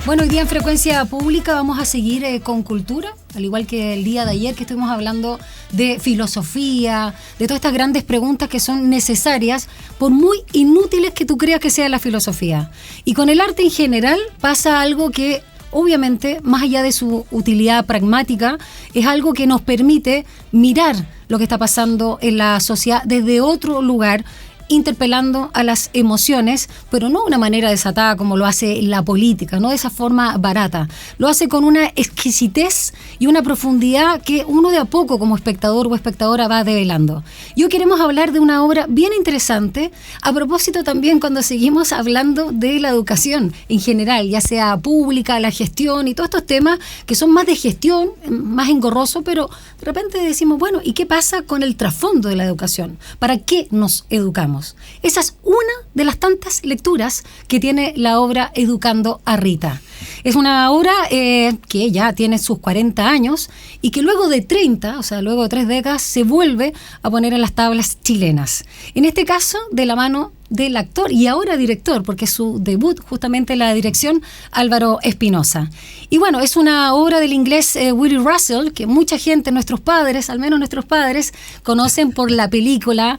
Bueno, hoy día en Frecuencia Pública vamos a seguir con cultura, al igual que el día de ayer que estuvimos hablando de filosofía, de todas estas grandes preguntas que son necesarias, por muy inútiles que tú creas que sea la filosofía. Y con el arte en general pasa algo que, obviamente, más allá de su utilidad pragmática, es algo que nos permite mirar lo que está pasando en la sociedad desde otro lugar, interpelando a las emociones, pero no de una manera desatada como lo hace la política, no de esa forma barata. Lo hace con una exquisitez y una profundidad que uno de a poco como espectador o espectadora va develando. Y hoy queremos hablar de una obra bien interesante, a propósito también cuando seguimos hablando de la educación en general, ya sea pública, la gestión y todos estos temas que son más de gestión, más engorrosos, pero de repente decimos, bueno, ¿y qué pasa con el trasfondo de la educación? ¿Para qué nos educamos? Esa es una de las tantas lecturas que tiene la obra Educando a Rita. Es una obra que ya tiene sus 40 años y que luego de 30, o sea, luego de 3 décadas, se vuelve a poner en las tablas chilenas. En este caso, de la mano del actor y ahora director, porque es su debut justamente en la dirección, Álvaro Espinosa. Y bueno, es una obra del inglés Willy Russell, que mucha gente, nuestros padres, al menos nuestros padres, conocen por la película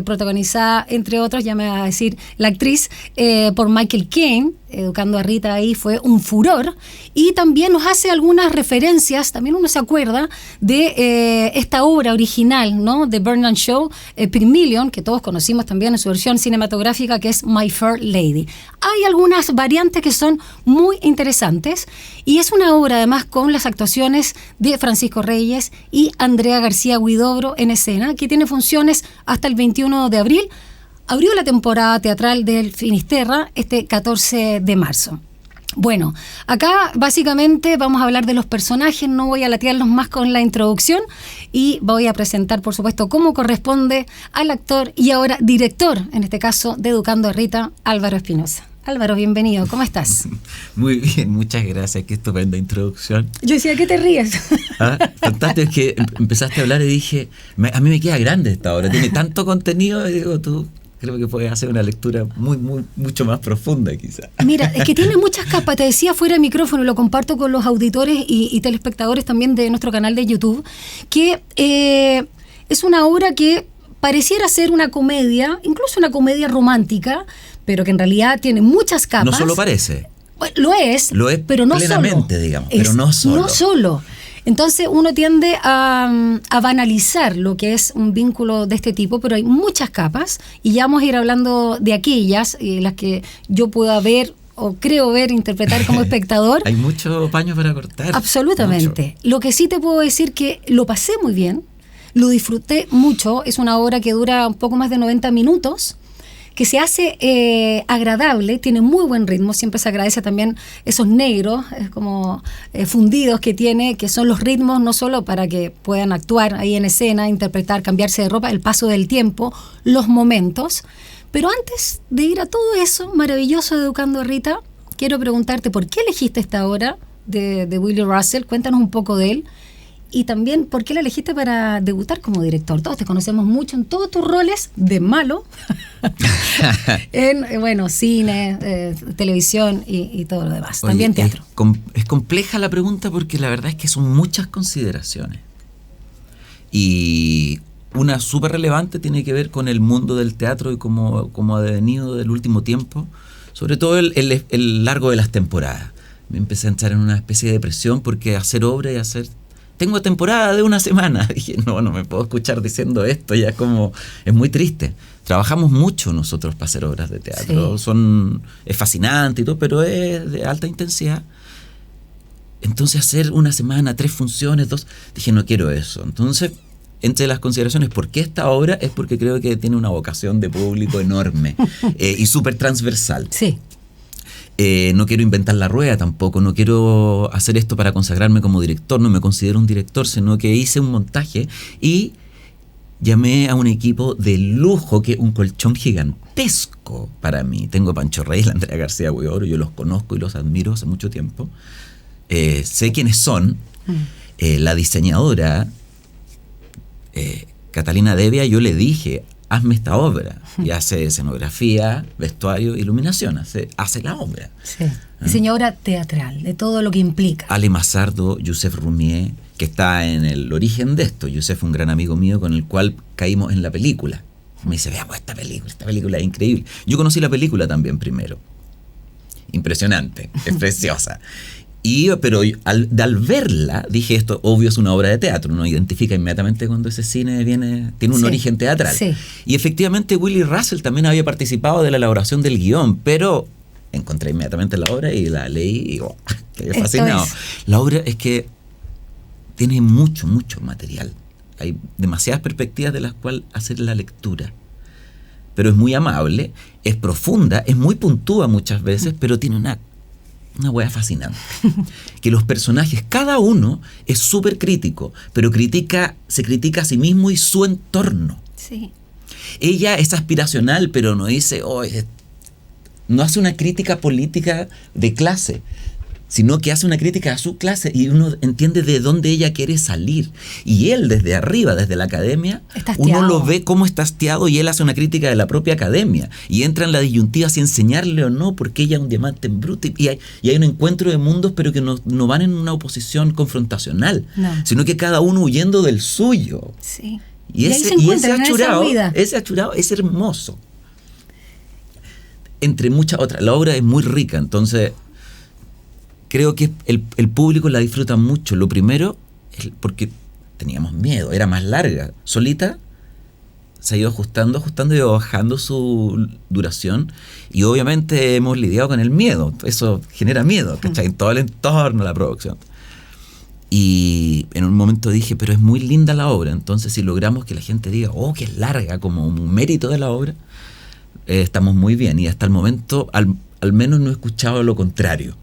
protagonizada, entre otros, ya me va a decir la actriz, por Michael Caine. Educando a Rita ahí fue un furor, y también nos hace algunas referencias, también uno se acuerda de esta obra original, ¿no?, de Bernard Shaw, Pygmalion, que todos conocimos también en su versión cinematográfica, que es My Fair Lady. Hay algunas variantes que son muy interesantes, y es una obra además con las actuaciones de Francisco Reyes y Andrea García Huidobro en escena, que tiene funciones hasta el 21 de abril. Abrió la temporada teatral del Finisterra este 14 de marzo. Bueno, acá básicamente vamos a hablar de los personajes, no voy a latearlos más con la introducción y voy a presentar, por supuesto, cómo corresponde al actor y ahora director, en este caso, de Educando a Rita, Álvaro Espinosa. Álvaro, bienvenido, ¿cómo estás? Muy bien, muchas gracias, qué estupenda introducción. Yo decía, ¿qué te ríes? Fantástico, es que empezaste a hablar y dije, a mí me queda grande esta obra, tiene tanto contenido, y digo, tú creo que puedes hacer una lectura mucho más profunda quizá. Mira, es que tiene muchas capas, te decía fuera de micrófono, y lo comparto con los auditores y telespectadores también de nuestro canal de YouTube, que es una obra que pareciera ser una comedia, incluso una comedia romántica, pero que en realidad tiene muchas capas. No solo parece. Lo es, pero no plenamente, solo. Digamos, pero no solo. No solo. Entonces uno tiende a banalizar lo que es un vínculo de este tipo, pero hay muchas capas y ya vamos a ir hablando de aquellas, las que yo pueda ver o creo ver, interpretar como espectador. Hay mucho paño para cortar. Absolutamente. Mucho. Lo que sí te puedo decir que lo pasé muy bien, lo disfruté mucho, es una obra que dura un poco más de 90 minutos, que se hace agradable, tiene muy buen ritmo, siempre se agradece también esos negros, como fundidos que tiene, que son los ritmos no solo para que puedan actuar ahí en escena, interpretar, cambiarse de ropa, el paso del tiempo, los momentos. Pero antes de ir a todo eso maravilloso de Educando a Rita, quiero preguntarte por qué elegiste esta obra de Willy Russell, cuéntanos un poco de él. Y también, ¿por qué la elegiste para debutar como director? Todos te conocemos mucho en todos tus roles de malo, en cine, televisión y todo lo demás. Oye, también teatro. Es compleja la pregunta porque la verdad es que son muchas consideraciones. Y una súper relevante tiene que ver con el mundo del teatro y cómo ha devenido del último tiempo, sobre todo el largo de las temporadas. Me empecé a entrar en una especie de depresión porque hacer obra y hacer... Tengo temporada de una semana. Dije, no me puedo escuchar diciendo esto, ya es muy triste. Trabajamos mucho nosotros para hacer obras de teatro. Sí. Es fascinante y todo, pero es de alta intensidad. Entonces hacer una semana, 3 funciones, 2, dije, no quiero eso. Entonces, entre las consideraciones, ¿por qué esta obra? Es porque creo que tiene una vocación de público enorme y súper transversal. Sí. No quiero inventar la rueda tampoco, no quiero hacer esto para consagrarme como director, no me considero un director, sino que hice un montaje y llamé a un equipo de lujo, que un colchón gigantesco para mí. Tengo a Pancho Reyes, la Andrea García Huidobro, yo los conozco y los admiro hace mucho tiempo. Sé quiénes son. La diseñadora, Catalina Devia, yo le dije hazme esta obra. Y hace escenografía, vestuario, iluminación, hace la obra. Sí. Diseñadora teatral, de todo lo que implica. Ale Mazardo, Youssef Roumier, que está en el origen de esto. Youssef, un gran amigo mío con el cual caímos en la película. Me dice, veamos esta película es increíble. Yo conocí la película también primero. Impresionante, es preciosa. Pero al verla, dije, esto obvio es una obra de teatro. Uno identifica inmediatamente cuando ese cine tiene un origen teatral. Sí. Y efectivamente Willy Russell también había participado de la elaboración del guión, pero encontré inmediatamente la obra y la leí y quedé fascinado. La obra es que tiene mucho material. Hay demasiadas perspectivas de las cuales hacer la lectura. Pero es muy amable, es profunda, es muy puntúa muchas veces, pero tiene una hueá fascinante. Que los personajes, cada uno es súper crítico, pero se critica a sí mismo y su entorno. Sí. Ella es aspiracional, pero no dice, no hace una crítica política de clase, sino que hace una crítica a su clase y uno entiende de dónde ella quiere salir. Y él desde arriba, desde la academia, uno lo ve como está hastiado y él hace una crítica de la propia academia. Y entra en la disyuntiva si enseñarle o no, porque ella es un diamante en bruto. Y hay un encuentro de mundos, pero que no van en una oposición confrontacional, sino que cada uno huyendo del suyo. Sí. Y ese achurado es hermoso. Entre muchas otras. La obra es muy rica, entonces creo que el público la disfruta mucho. Lo primero es porque teníamos miedo, era más larga. Solita se ha ido ajustando y bajando su duración. Y obviamente hemos lidiado con el miedo. Eso genera miedo, ¿cachai? En todo el entorno, la producción. Y en un momento dije, pero es muy linda la obra. Entonces, si logramos que la gente diga, que es larga, como un mérito de la obra, estamos muy bien. Y hasta el momento, al menos no he escuchado lo contrario.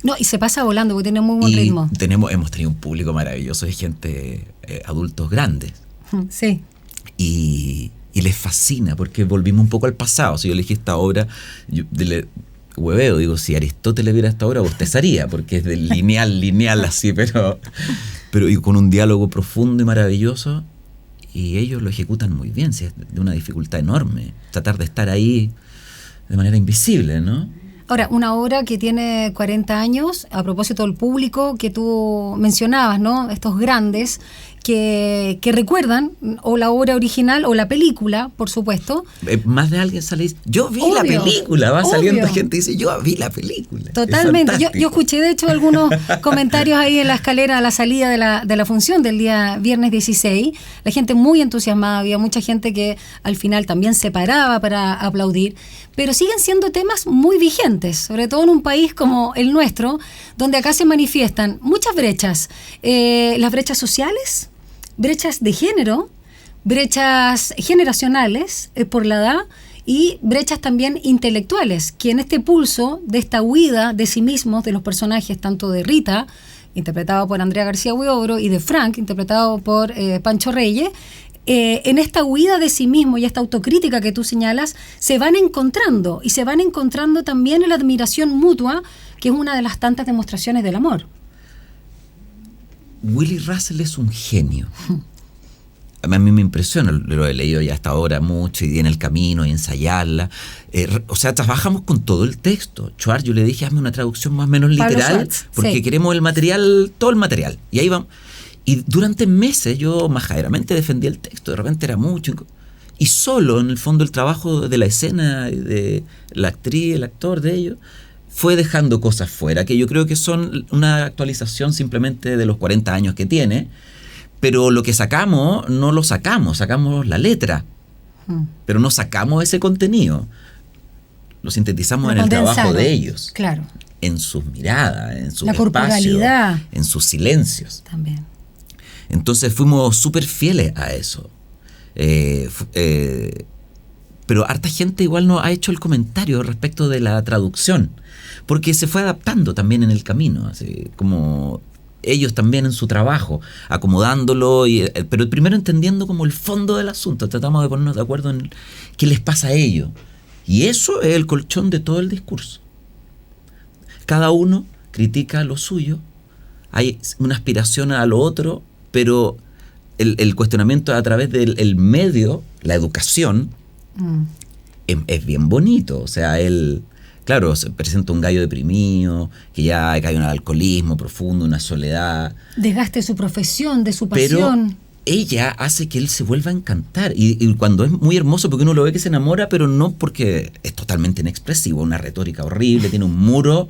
No, y se pasa volando porque tiene muy buen ritmo. Hemos tenido un público maravilloso de gente, adultos grandes. Sí. Y les fascina porque volvimos un poco al pasado. Si yo elegí esta obra, hueveo, digo, si Aristóteles viera esta obra, bostezaría, porque es de lineal así, pero y con un diálogo profundo y maravilloso. Y ellos lo ejecutan muy bien, es de una dificultad enorme. Tratar de estar ahí de manera invisible, ¿no? Ahora, una obra que tiene 40 años, a propósito del público que tú mencionabas, ¿no? Estos grandes que recuerdan o la obra original o la película, por supuesto. Más de alguien sale y dice, yo vi la película, va saliendo gente y dice, yo vi la película. Totalmente. Yo escuché de hecho algunos comentarios ahí en la escalera a la salida de la función del día viernes 16. La gente muy entusiasmada, había mucha gente que al final también se paraba para aplaudir, pero siguen siendo temas muy vigentes, sobre todo en un país como el nuestro, donde acá se manifiestan muchas brechas, las brechas sociales, brechas de género, brechas generacionales por la edad y brechas también intelectuales, que en este pulso de esta huida de sí mismos de los personajes, tanto de Rita, interpretado por Andrea García Huidobro, y de Frank, interpretado por Pancho Reyes, en esta huida de sí mismo y esta autocrítica que tú señalas, se van encontrando también en la admiración mutua, que es una de las tantas demostraciones del amor. Willy Russell es un genio. A mí me impresiona, lo he leído ya hasta ahora mucho y en el camino y ensayarla. O sea, trabajamos con todo el texto. Schwartz, yo le dije, hazme una traducción más o menos literal, porque queremos el material, todo el material. Y ahí vamos. Y durante meses yo majaderamente defendía el texto, de repente era mucho. Y solo, en el fondo, el trabajo de la escena, de la actriz, el actor de ellos, fue dejando cosas fuera, que yo creo que son una actualización simplemente de los 40 años que tiene, pero lo que sacamos, no lo sacamos la letra, pero no sacamos ese contenido, lo sintetizamos en el trabajo de ellos, claro, en sus miradas, en sus espacios, en sus silencios. También. Entonces fuimos súper fieles a eso. Pero harta gente igual nos ha hecho el comentario respecto de la traducción, porque se fue adaptando también en el camino, así como ellos también en su trabajo, acomodándolo, pero primero entendiendo como el fondo del asunto. Tratamos de ponernos de acuerdo en qué les pasa a ellos, y eso es el colchón de todo el discurso. Cada uno critica lo suyo, hay una aspiración a lo otro, pero el cuestionamiento a través del medio la educación, es bien bonito. O sea, él, claro, se presenta un gallo deprimido, que ya cae en un alcoholismo profundo, una soledad. Desgaste de su profesión, de su pasión. Pero ella hace que él se vuelva a encantar. Y cuando es muy hermoso, porque uno lo ve que se enamora, pero no porque es totalmente inexpresivo, una retórica horrible, tiene un muro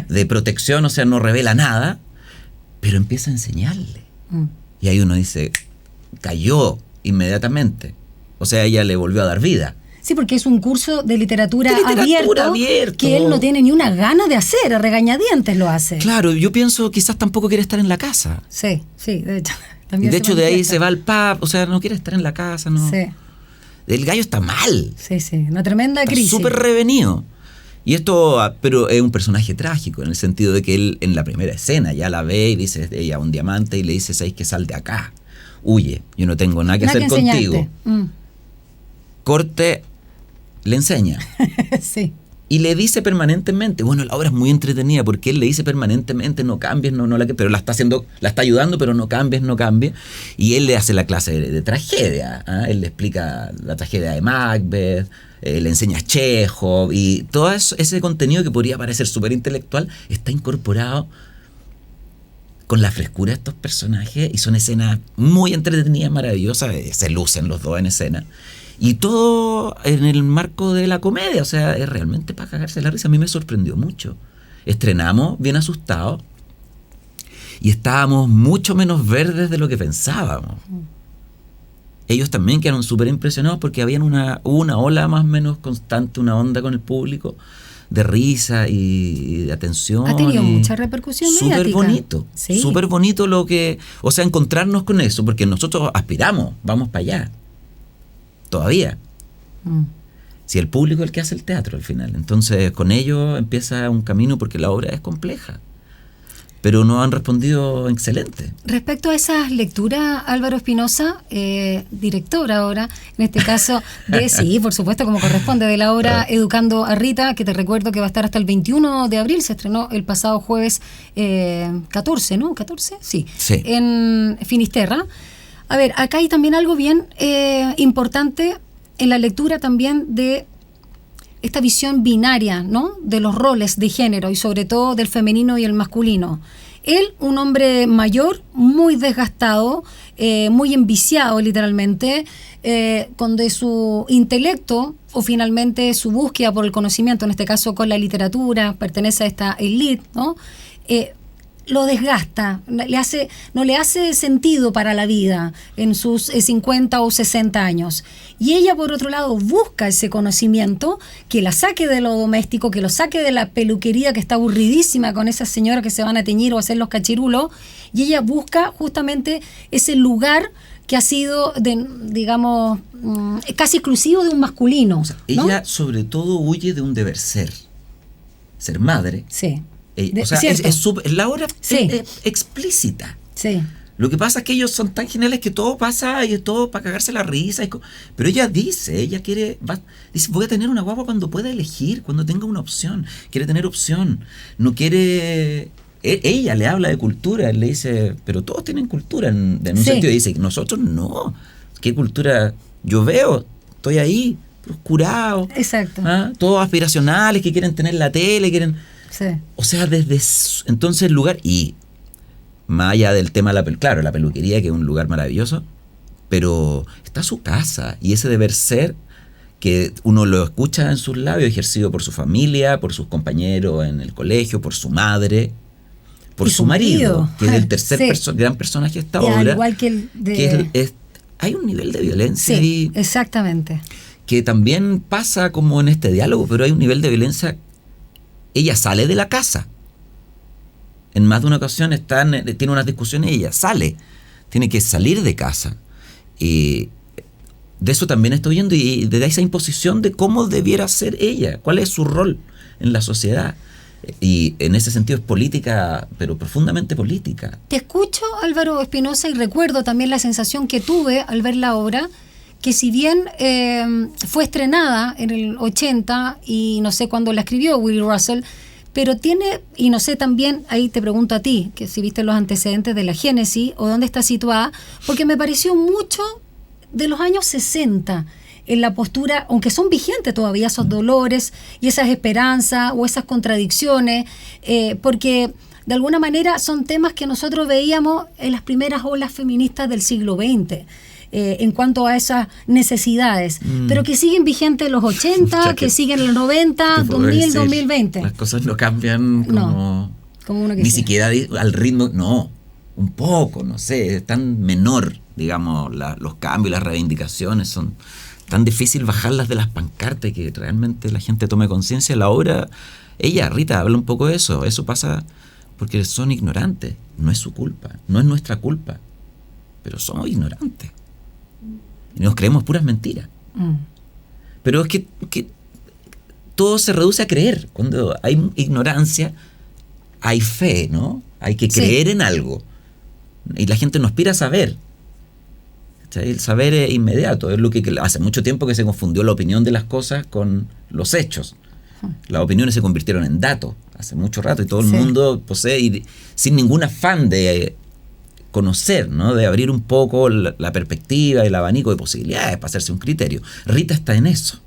de protección, o sea, no revela nada, pero empieza a enseñarle. Y ahí uno dice, cayó inmediatamente. O sea, ella le volvió a dar vida. Sí, porque es un curso de literatura abierto que él no tiene ni una gana de hacer, a regañadientes lo hace. Claro, yo pienso quizás tampoco quiere estar en la casa. Sí, de hecho. Y de hecho de ahí se va al pub, o sea, no quiere estar en la casa, ¿no? Sí. El gallo está mal. Sí, una tremenda crisis. Está súper revenido. Y esto, pero es un personaje trágico, en el sentido de que él en la primera escena ya la ve y dice, ella un diamante, y le dice, ¿sabes qué? Sal de acá, huye, yo no tengo nada que hacer contigo. Corte, le enseña. Sí. Y le dice permanentemente, bueno, la obra es muy entretenida porque él le dice permanentemente, no cambies, pero la está ayudando, pero no cambies. Y él le hace la clase de tragedia. Él le explica la tragedia de Macbeth, le enseña a Chekhov, y todo ese contenido que podría parecer súper intelectual está incorporado con la frescura de estos personajes, y son escenas muy entretenidas, maravillosas, se lucen los dos en escena. Y todo en el marco de la comedia, o sea, es realmente para cagarse la risa. A mí me sorprendió mucho. Estrenamos bien asustados y estábamos mucho menos verdes de lo que pensábamos. Ellos también quedaron súper impresionados porque hubo una ola más o menos constante, una onda con el público de risa y de atención. Ha tenido mucha repercusión mediática. Súper bonito, sí. Súper bonito o sea, encontrarnos con eso, porque nosotros aspiramos, vamos para allá. Todavía. Si el público es el que hace el teatro al final. Entonces con ello empieza un camino, porque la obra es compleja, pero nos han respondido excelente. Respecto a esas lecturas, Álvaro Espinosa, director ahora, en este caso, sí, por supuesto, como corresponde, de la obra Educando a Rita, que te recuerdo que va a estar hasta el 21 de abril, se estrenó el pasado jueves 14, ¿no? ¿14? Sí. En Finisterra. A ver, acá hay también algo bien importante en la lectura también de esta visión binaria, ¿no? De los roles de género y sobre todo del femenino y el masculino. Él, un hombre mayor, muy desgastado, muy enviciado literalmente, donde su intelecto o finalmente su búsqueda por el conocimiento, en este caso con la literatura, pertenece a esta élite, ¿no? Lo desgasta, no le hace sentido para la vida en sus 50 o 60 años. Y ella, por otro lado, busca ese conocimiento que la saque de lo doméstico, que lo saque de la peluquería que está aburridísima con esas señoras que se van a teñir o a hacer los cachirulos, y ella busca justamente ese lugar que ha sido, digamos, casi exclusivo de un masculino. O sea, ¿no? Ella sobre todo huye de un deber ser madre. Sí. O sea, la obra es explícita. Sí. Lo que pasa es que ellos son tan geniales que todo pasa y es todo para cagarse la risa. Pero ella dice, dice, voy a tener una guagua cuando pueda elegir, cuando tenga una opción. Quiere tener opción. No quiere... Ella le habla de cultura, le dice, pero todos tienen cultura en un sentido. Dice, nosotros no. ¿Qué cultura? Yo veo, estoy ahí, curado. Exacto. Todos aspiracionales que quieren tener la tele, quieren... Sí. O sea, desde entonces el lugar, y más allá del tema, la peluquería, que es un lugar maravilloso, pero está su casa, y ese deber ser que uno lo escucha en sus labios, ejercido por su familia, por sus compañeros en el colegio, por su madre, por su marido, que es el tercer gran personaje de esta obra. Al igual que hay un nivel de violencia ahí. Exactamente. Que también pasa como en este diálogo, pero hay un nivel de violencia. Ella sale de la casa. En más de una ocasión tiene unas discusiones y ella tiene que salir de casa. Y de eso también estoy viendo, y de esa imposición de cómo debiera ser ella, cuál es su rol en la sociedad. Y en ese sentido es política, pero profundamente política. Te escucho, Álvaro Espinosa, y recuerdo también la sensación que tuve al ver la obra, que si bien fue estrenada en el 80 y no sé cuándo la escribió Willy Russell, pero tiene, y no sé también, ahí te pregunto a ti, que si viste los antecedentes de la génesis o dónde está situada, porque me pareció mucho de los años 60 en la postura, aunque son vigentes todavía esos dolores y esas esperanzas o esas contradicciones, porque de alguna manera son temas que nosotros veíamos en las primeras olas feministas del siglo XX. En cuanto a esas necesidades, pero que siguen vigentes en los 80, que siguen en los 90, 2000, 2020. Las cosas no cambian como uno ni siquiera al ritmo, no, un poco, no sé, es tan menor, digamos, los cambios, las reivindicaciones son tan difícil bajarlas de las pancartas que realmente la gente tome conciencia. La obra, Rita, habla un poco de eso pasa porque son ignorantes, no es su culpa, no es nuestra culpa, pero somos ignorantes. Y nos creemos puras mentiras. Pero es que todo se reduce a creer. Cuando hay ignorancia, hay fe, ¿no? Hay que creer en algo. Y la gente no aspira a saber. El saber es inmediato. Es lo que hace mucho tiempo que se confundió la opinión de las cosas con los hechos. Las opiniones se convirtieron en datos hace mucho rato y todo el mundo posee, y sin ningún afán de conocer, ¿no? De abrir un poco la perspectiva y el abanico de posibilidades para hacerse un criterio. Rita está en eso.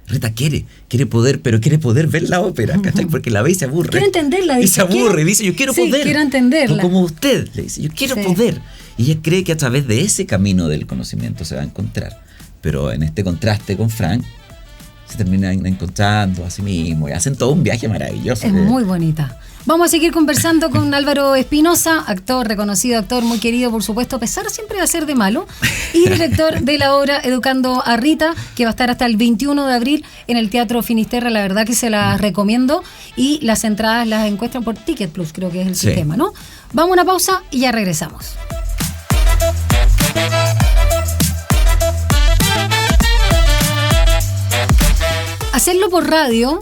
Rita quiere poder, pero quiere poder ver la ópera, ¿cachai? Porque la ve y se aburre. Quiere entenderla. Dice, y se aburre y dice, yo quiero poder. Quiero entenderla. Como usted, le dice, yo quiero poder. Y ella cree que a través de ese camino del conocimiento se va a encontrar. Pero en este contraste con Frank, se terminan encontrando a sí mismo y hacen todo un viaje maravilloso. Es muy bonita. Vamos a seguir conversando con Álvaro Espinosa, actor, reconocido actor, muy querido, por supuesto, a pesar siempre de hacer de malo, y director de la obra Educando a Rita, que va a estar hasta el 21 de abril en el Teatro Finisterra. La verdad que se las recomiendo, y las entradas las encuentran por Ticket Plus, creo que es el sistema, ¿no? Vamos a una pausa y ya regresamos. Hacerlo por radio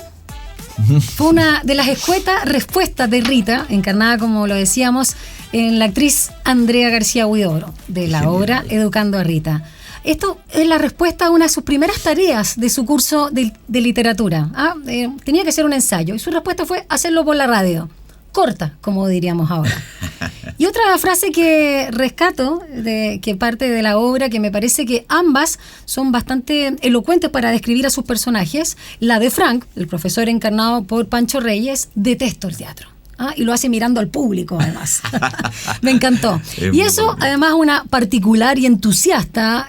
fue una de las escuetas respuestas de Rita, encarnada, como lo decíamos, en la actriz Andrea García Huidobro, de la obra Educando a Rita. Esto es la respuesta a una de sus primeras tareas de su curso de literatura. Tenía que hacer un ensayo y su respuesta fue hacerlo por la radio. Corta, como diríamos ahora. Y otra frase que rescato, que parte de la obra, que me parece que ambas son bastante elocuentes para describir a sus personajes. La de Frank, el profesor encarnado por Pancho Reyes, detesto el teatro. Y lo hace mirando al público, además. Me encantó. Y eso, además, una particular y entusiasta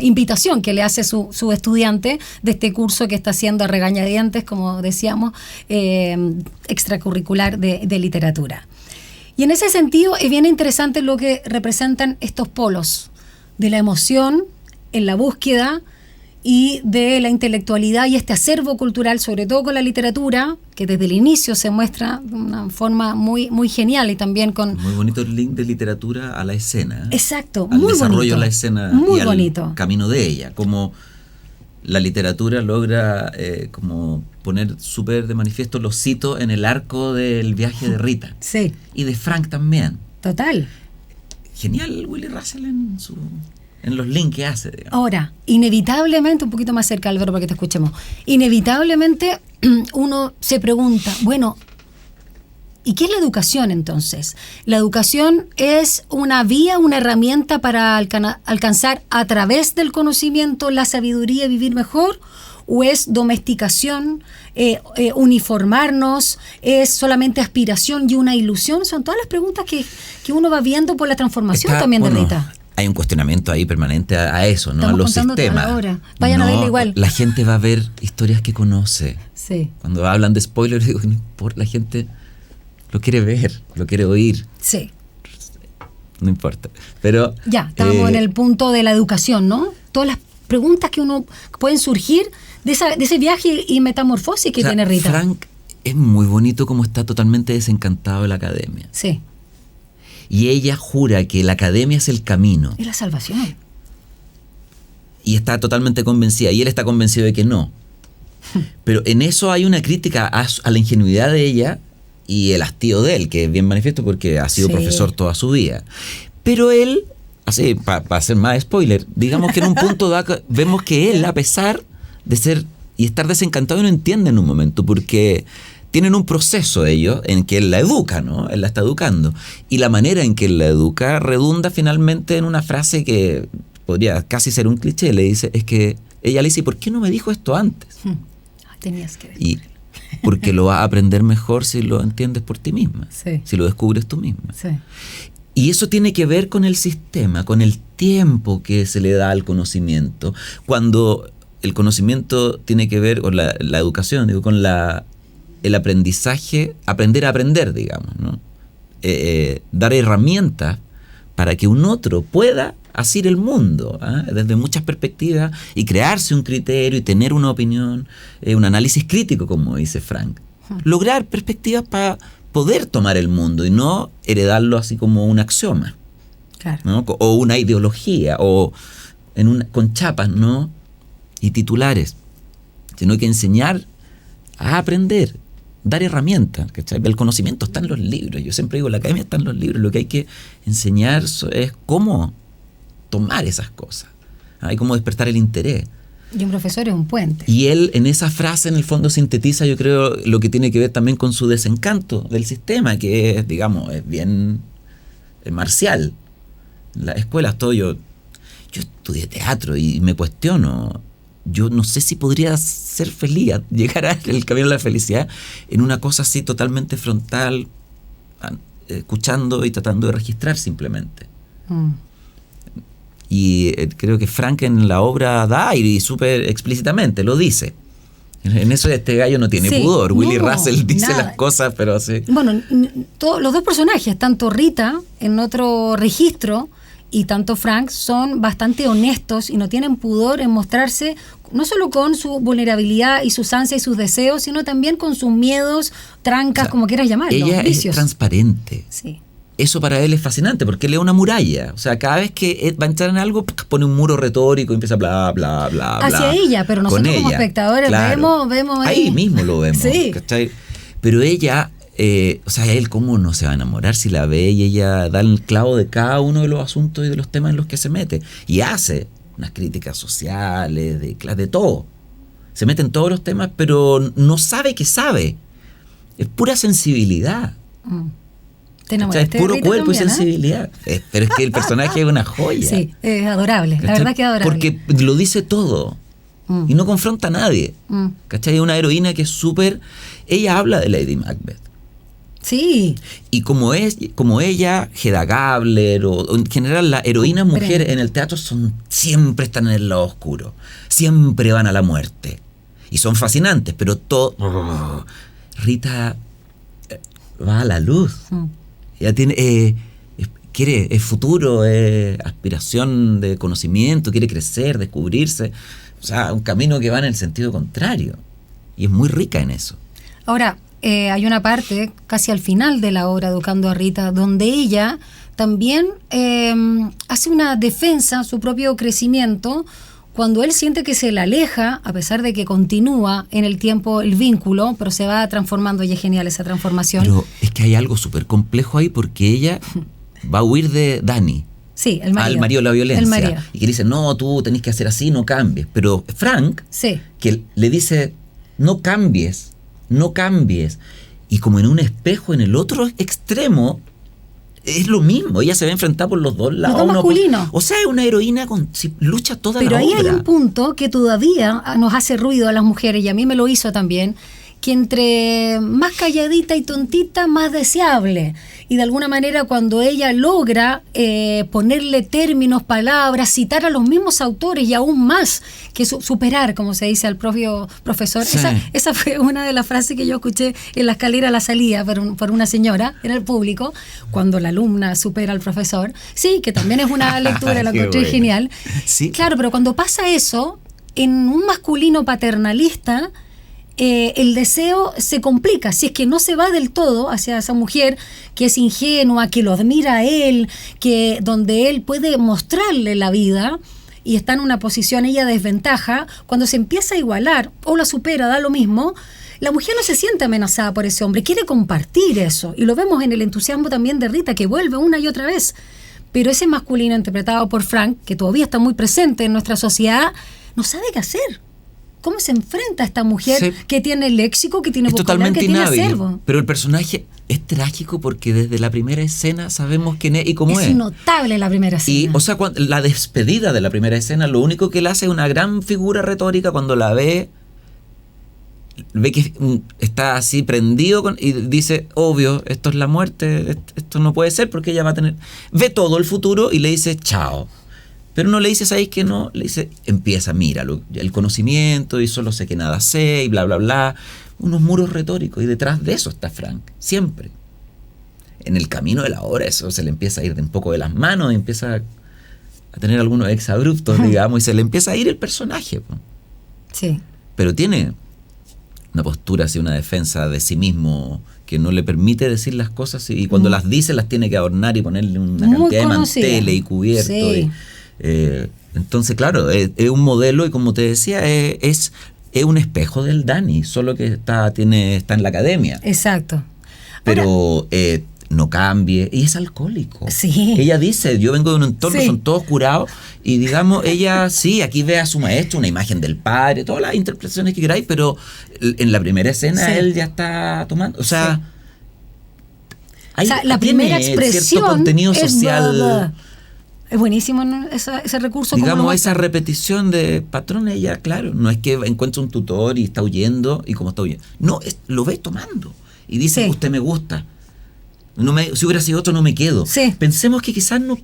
invitación que le hace su estudiante de este curso que está haciendo a regañadientes, como decíamos, extracurricular de literatura. Y en ese sentido es bien interesante lo que representan estos polos de la emoción en la búsqueda y de la intelectualidad y este acervo cultural, sobre todo con la literatura, que desde el inicio se muestra de una forma muy, muy genial y también con... Muy bonito el link de literatura a la escena. Exacto, al muy desarrollo bonito. De la escena muy y al bonito. Camino de ella, como la literatura logra como poner súper de manifiesto los hitos en el arco del viaje de Rita. Sí. Y de Frank también. Total. Genial Willy Russell en los links que hace, digamos. Ahora, inevitablemente, un poquito más cerca, Álvaro, para que te escuchemos, inevitablemente uno se pregunta, bueno, ¿y qué es la educación entonces? ¿La educación es una vía, una herramienta para alcanzar a través del conocimiento la sabiduría y vivir mejor? ¿O es domesticación, uniformarnos, es solamente aspiración y una ilusión? Son todas las preguntas que uno va viendo por la transformación también de Rita. Hay un cuestionamiento ahí permanente a eso, ¿no? Estamos a los sistemas. Ahora. Vayan a verla igual. La gente va a ver historias que conoce. Sí. Cuando hablan de spoilers, digo, no importa, la gente lo quiere ver, lo quiere oír. Sí. No importa. Pero ya, estamos en el punto de la educación, ¿no? Todas las preguntas que uno pueden surgir de ese viaje y metamorfosis que tiene Rita. Frank es muy bonito como está totalmente desencantado de la academia. Sí. Y ella jura que la academia es el camino. Es la salvación. Y está totalmente convencida. Y él está convencido de que no. Pero en eso hay una crítica a la ingenuidad de ella y el hastío de él, que es bien manifiesto porque ha sido profesor toda su vida. Pero él, así, para hacer más spoiler, digamos que en un punto vemos que él, a pesar de ser y estar desencantado, no entiende en un momento, porque tienen un proceso ellos en que él la educa, ¿no? Él la está educando. Y la manera en que él la educa redunda finalmente en una frase que podría casi ser un cliché, le dice, es que ella le dice, ¿por qué no me dijo esto antes? Tenías que Y porque lo vas a aprender mejor si lo entiendes por ti misma, sí. Si lo descubres tú misma. Sí. Y eso tiene que ver con el sistema, con el tiempo que se le da al conocimiento. Cuando el conocimiento tiene que ver con la educación, digo, con el aprendizaje, aprender a aprender, digamos, ¿no? Dar herramientas para que un otro pueda asir el mundo, desde muchas perspectivas, y crearse un criterio y tener una opinión, un análisis crítico, como dice Frank. Lograr perspectivas para poder tomar el mundo y no heredarlo así como un axioma, claro, ¿no? O una ideología, o con chapas, ¿no? Y titulares, sino que enseñar a aprender, dar herramientas, ¿cachai? El conocimiento está en los libros. Yo siempre digo, la academia está en los libros. Lo que hay que enseñar es cómo tomar esas cosas, y cómo despertar el interés. Y un profesor es un puente. Y él en esa frase en el fondo sintetiza, yo creo, lo que tiene que ver también con su desencanto del sistema, que es, digamos, es bien marcial. En las escuelas todo yo estudié teatro y me cuestiono, yo no sé si podría ser feliz, llegar al camino de la felicidad en una cosa así totalmente frontal, escuchando y tratando de registrar simplemente. Y creo que Frank en la obra da, y súper explícitamente lo dice. En eso este gallo no tiene pudor. Willy Russell dice nada. Las cosas, pero sí. Bueno, los dos personajes, tanto Rita en otro registro y tanto Frank, son bastante honestos y no tienen pudor en mostrarse, no solo con su vulnerabilidad y sus ansias y sus deseos, sino también con sus miedos, trancas, o sea, como quieras llamarlo, ella vicios. Es transparente. Sí. Eso para él es fascinante, porque él es una muralla. O sea, cada vez que va a entrar en algo, pone un muro retórico y empieza bla, bla, bla, bla. Hacia ella, pero nosotros como espectadores, claro, vemos ahí mismo lo vemos. Sí. ¿Cachai? Pero ella, o sea, él cómo no se va a enamorar si la ve y ella da el clavo de cada uno de los asuntos y de los temas en los que se mete. Y hace unas críticas sociales, de todo. Se mete en todos los temas, pero no sabe que sabe. Es pura sensibilidad. Es puro cuerpo también, y sensibilidad. Pero es que el personaje es una joya. Sí, es adorable. ¿Cachai? La verdad que es adorable. Porque lo dice todo. Y no confronta a nadie. ¿Cachai? Es una heroína que es súper... Ella habla de Lady Macbeth. Sí. Y como ella, Hedda Gabler, o en general las heroínas mujeres en el teatro siempre están en el lado oscuro. Siempre van a la muerte. Y son fascinantes, pero Rita va a la luz. Ella tiene es futuro, aspiración de conocimiento, quiere crecer, descubrirse. O sea, un camino que va en el sentido contrario. Y es muy rica en eso. Ahora, hay una parte casi al final de la obra Educando a Rita, donde ella también hace una defensa a su propio crecimiento, cuando él siente que se le aleja, a pesar de que continúa en el tiempo el vínculo, pero se va transformando, y es genial esa transformación. Pero es que hay algo súper complejo ahí, porque ella va a huir de Dani. Sí, el marido. Al marido de la violencia. El marido. Y que dice, no, tú tenés que hacer así, no cambies. Pero Frank, sí, que le dice, no cambies. Y como en un espejo, en el otro extremo, es lo mismo. Ella se va a enfrentar por los dos lados. Los dos masculinos. O sea, es una heroína lucha toda la obra. Pero ahí hay un punto que todavía nos hace ruido a las mujeres, y a mí me lo hizo también, que entre más calladita y tontita, más deseable. Y de alguna manera, cuando ella logra ponerle términos, palabras, citar a los mismos autores y aún más, que superar, como se dice al propio profesor. Sí. Esa fue una de las frases que yo escuché en la escalera a la salida por una señora en el público, cuando la alumna supera al profesor. Sí, que también es una lectura, la encontré genial. Sí. Claro, pero cuando pasa eso, en un masculino paternalista, el deseo se complica, si es que no se va del todo hacia esa mujer que es ingenua, que lo admira a él, que donde él puede mostrarle la vida y está en una posición ella desventaja. Cuando se empieza a igualar o la supera, da lo mismo, la mujer no se siente amenazada por ese hombre, quiere compartir eso, y lo vemos en el entusiasmo también de Rita, que vuelve una y otra vez. Pero ese masculino interpretado por Frank, que todavía está muy presente en nuestra sociedad, no sabe qué hacer. cómo se enfrenta esta mujer que tiene léxico, que tiene vocabulario, que tiene acervo. Pero el personaje es trágico porque desde la primera escena sabemos quién es y cómo es. Es notable la primera escena. Y, o sea, la despedida de la primera escena, lo único que él hace es una gran figura retórica cuando la ve que está así prendido y dice, obvio, esto es la muerte, esto no puede ser porque ella va a tener... Ve todo el futuro y le dice, chao. Pero no le dice, ¿sabéis qué no? Le dice, empieza, míralo, el conocimiento y solo sé que nada sé y bla, bla, bla. Unos muros retóricos y detrás de eso está Frank, siempre. En el camino de la obra eso se le empieza a ir de un poco de las manos y empieza a tener algunos exabruptos, digamos, y se le empieza a ir el personaje. Sí. Pero tiene una postura así, una defensa de sí mismo que no le permite decir las cosas y cuando las dice las tiene que adornar y ponerle una cantidad de manteles y cubiertos. Sí. Entonces, claro, es un modelo y como te decía, es un espejo del Dani, solo que está en la academia. Exacto. Pero no cambie, y es alcohólico. Sí. Ella dice, yo vengo de un entorno, son todos curados, y digamos, ella sí, aquí ve a su maestro, una imagen del padre, todas las interpretaciones que queráis, pero en la primera escena él ya está tomando, o sea, la primera expresión cierto contenido social. Es buenísimo, ¿no? ese recurso. Digamos, esa repetición de patrón, ella, claro, no es que encuentra un tutor y está huyendo, y como está huyendo, no, lo ve tomando, y dice, usted me gusta. Si hubiera sido otro no me quedo. Sí. Pensemos que quizás no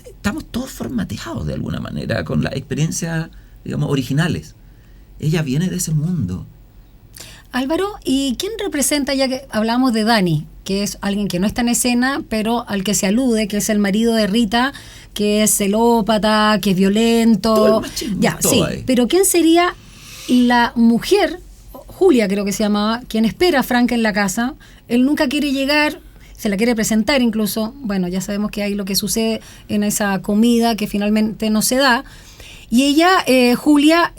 estamos todos formateados de alguna manera con las experiencias, digamos, originales. Ella viene de ese mundo. Álvaro, ¿y quién representa, ya que hablamos de Dani, que es alguien que no está en escena, pero al que se alude, que es el marido de Rita, que es celópata, que es violento? Todo el machismo, ya, todo sí. ahí. Pero ¿quién sería la mujer, Julia creo que se llamaba, quien espera a Frank en la casa? Él nunca quiere llegar, se la quiere presentar incluso. Bueno, ya sabemos que hay lo que sucede en esa comida que finalmente no se da. Y ella, Julia,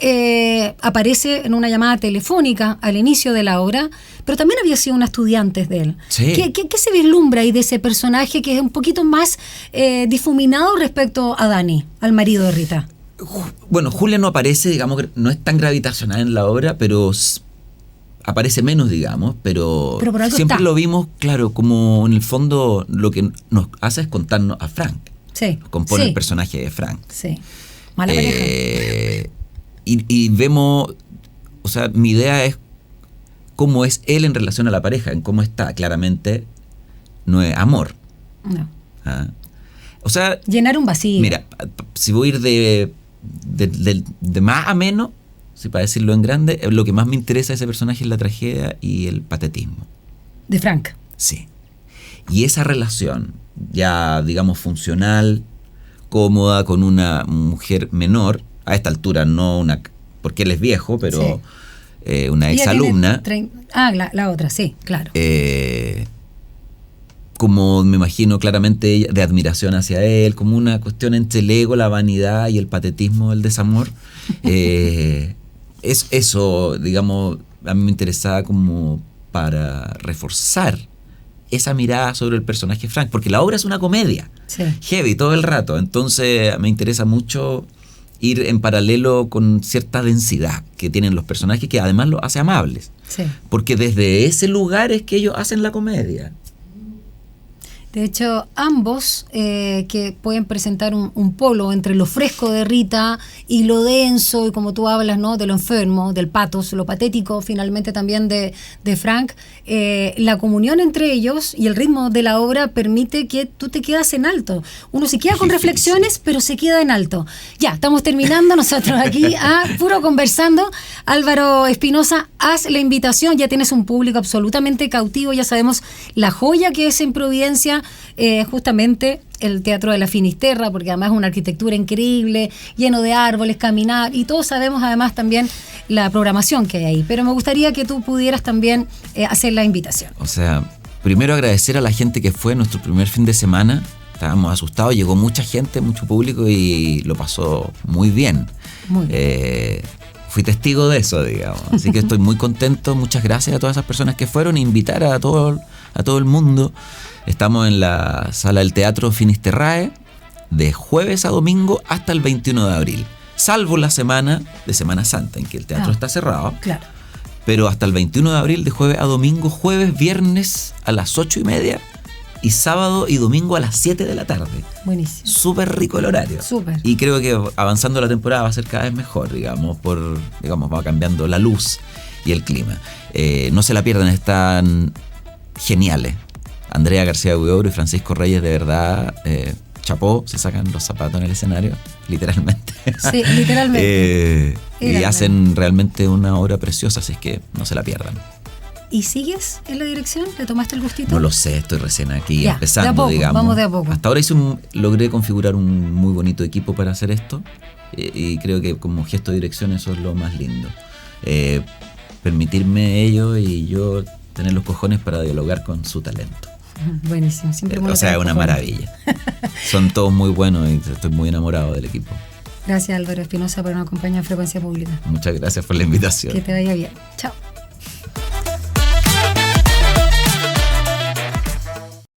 aparece en una llamada telefónica al inicio de la obra, pero también había sido una estudiante de él. Sí. ¿Qué se vislumbra ahí de ese personaje que es un poquito más difuminado respecto a Dani, al marido de Rita? Bueno, Julia no aparece, digamos, no es tan gravitacional en la obra, pero aparece menos, digamos, pero por algo siempre está. lo vimos, claro, como en el fondo lo que nos hace es contarnos a Frank. Sí. Nos compone el personaje de Frank. Sí. Mala pareja. Y vemos, o sea, mi idea es cómo es él en relación a la pareja, en cómo está. Claramente no es amor. No. O sea, llenar un vacío. Mira, si voy a ir de más a menos, si para decirlo en grande, lo que más me interesa de ese personaje es la tragedia y el patetismo. De Frank. Sí. Y esa relación, ya digamos funcional, cómoda, con una mujer menor, a esta altura no una, porque él es viejo, pero una exalumna. La otra, sí, claro. Como me imagino claramente de admiración hacia él, como una cuestión entre el ego, la vanidad y el patetismo, el desamor. Es eso, digamos, a mí me interesaba como para reforzar esa mirada sobre el personaje Frank, porque la obra es una comedia, heavy todo el rato, entonces me interesa mucho ir en paralelo con cierta densidad que tienen los personajes, que además los hace amables, porque desde ese lugar es que ellos hacen la comedia. De hecho, ambos que pueden presentar un polo entre lo fresco de Rita y lo denso, y como tú hablas, ¿no?, de lo enfermo, del pathos, lo patético finalmente también de Frank, la comunión entre ellos y el ritmo de la obra permite que tú te quedas en alto. Uno se queda con reflexiones, pero se queda en alto. Ya, estamos terminando nosotros aquí puro conversando. Álvaro Espinosa, haz la invitación, ya tienes un público absolutamente cautivo, ya sabemos la joya que es en Providencia, justamente el Teatro de la Finisterra, porque además es una arquitectura increíble, lleno de árboles, caminar, y todos sabemos además también la programación que hay ahí. Pero me gustaría que tú pudieras también hacer la invitación. O sea, primero agradecer a la gente que fue nuestro primer fin de semana. Estábamos asustados, llegó mucha gente, mucho público y lo pasó muy bien. Muy bien. Fui testigo de eso, digamos. Así que estoy muy contento. Muchas gracias a todas esas personas que fueron. Invitar a todo el mundo. Estamos en la sala del Teatro Finisterrae de jueves a domingo hasta el 21 de abril. salvo la semana de Semana Santa, en que el teatro está cerrado. Claro. Pero hasta el 21 de abril, de jueves a domingo, jueves, viernes a las 8:30 y sábado y domingo a las 7 de la tarde. Buenísimo. Súper rico el horario. Súper. Y creo que avanzando la temporada va a ser cada vez mejor, digamos, va cambiando la luz y el clima. No se la pierdan, están geniales. Andrea García Huidobro y Francisco Reyes, de verdad, chapó, se sacan los zapatos en el escenario, literalmente. Sí, literalmente. Y hacen realmente una obra preciosa, así es que no se la pierdan. ¿Y sigues en la dirección? ¿Le tomaste el gustito? No lo sé, estoy recién aquí ya, empezando, de a poco, digamos. Vamos de a poco. Hasta ahora logré configurar un muy bonito equipo para hacer esto, y creo que como gesto de dirección eso es lo más lindo. Permitirme ello y yo tener los cojones para dialogar con su talento. Buenísimo, siempre O sea, es una maravilla. Son todos muy buenos y estoy muy enamorado del equipo. Gracias, Álvaro Espinosa, por nos acompañar en Frecuencia Pública. Muchas gracias por la invitación. Que te vaya bien. Chao.